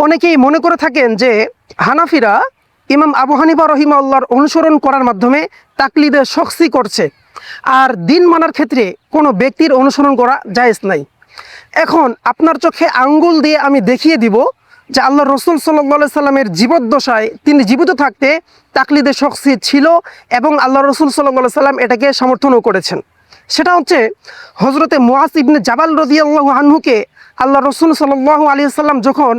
অনেকেই মনে করে থাকেন যে হানাফিরা ইমাম আবু হানিফা রহিমাহুল্লাহর অনুসরণ করার মাধ্যমে তাকলিদে শখসি করছে, আর দিন মানার ক্ষেত্রে কোনো ব্যক্তির অনুসরণ করা জায়েজ নাই। এখন আপনার চোখে আঙ্গুল দিয়ে আমি দেখিয়ে দিব যে আল্লাহ রসুল সাল্লাল্লাহু সাল্লামের জীবদ্দশায়, তিনি জীবিত থাকতে তাকলিদে শখসি ছিল এবং আল্লাহ রসুল সাল্লাল্লাহু সাল্লাম এটাকে সমর্থনও করেছেন। সেটা হচ্ছে হজরতে মুআজ ইবনে জাবাল রাদিয়াল্লাহু আনহুকে আল্লাহ রসুল সাল্লাল্লাহু আলাইহি সাল্লাম যখন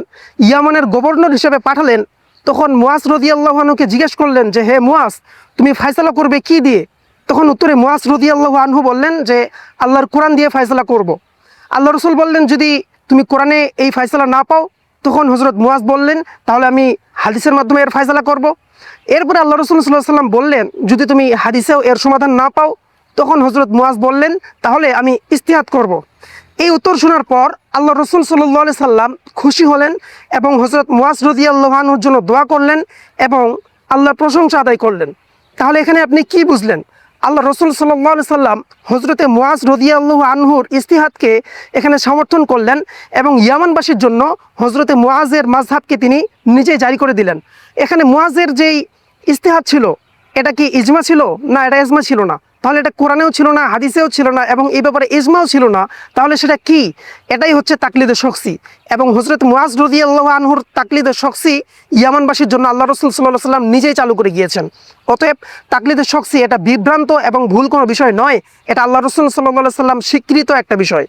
ইয়ামানের গভর্নর হিসেবে পাঠালেন, তখন মুআজ রাদিয়াল্লাহু আনহুকে জিজ্ঞেস করলেন যে, হে মুআজ, তুমি ফয়সালা করবে কি দিয়ে? তখন উত্তরে মুআজ রাদিয়াল্লাহু আনহু বললেন যে, আল্লাহর কোরআন দিয়ে ফয়সালা করব। আল্লাহ রসুল বললেন, যদি তুমি কোরআনে এই ফয়সালা না পাও, তখন হজরত মুআজ বললেন, তাহলে আমি হাদিসের মাধ্যমে এর ফয়সালা করব। এরপরে আল্লাহ রসুল সাল্লাল্লাহু আলাইহি ওয়াসাল্লাম বললেন, যদি তুমি হাদিসেও এর সমাধান না পাও, তখন হজরত মুআজ বললেন, তাহলে আমি ইজতিহাদ করব। এই উত্তর শোনার পর আল্লাহ রসুল সাল্লাল্লাহু আলাইহি সাল্লাম খুশি হলেন এবং হজরত মুআজ রাদিয়াল্লাহু আনহুর জন্য দোয়া করলেন এবং আল্লাহর প্রশংসা আদায় করলেন। তাহলে এখানে আপনি কি বুঝলেন? আল্লাহ রসুল সাল্লাল্লাহু আলাইহি সাল্লাম হজরতে মুআজ রাদিয়াল্লাহু আনহুর ইজতিহাদকে এখানে সমর্থন করলেন এবং ইয়ামানবাসীর জন্য হজরতে মুআজের মাযহাবকে তিনি নিজেই জারি করে দিলেন। এখানে মুআজের যেই ইজতিহাদ ছিল, এটা কি ইজমা ছিল? না, এটা ইজমা ছিল না। তাহলে এটা কোরআনেও ছিল না, হাদিসেও ছিল না এবং এই ব্যাপারে ইজমাও ছিল না। তাহলে সেটা কি? এটাই হচ্ছে তাকলিদে শখসি। এবং হজরত মুআজ রাদিয়াল্লাহু আনহুর তাকলিদে শখসি ইয়ামানবাসীর জন্য আল্লাহ রসুল সাল্লাল্লাহু আলাইহি সাল্লাম নিজেই চালু করে গিয়েছেন। অতএব তাকলিদে শখসি এটা বিভ্রান্ত এবং ভুল কোনো বিষয় নয়, এটা আল্লাহ রসুল সাল্লাল্লাহু আলাইহি সাল্লাম স্বীকৃত একটা বিষয়।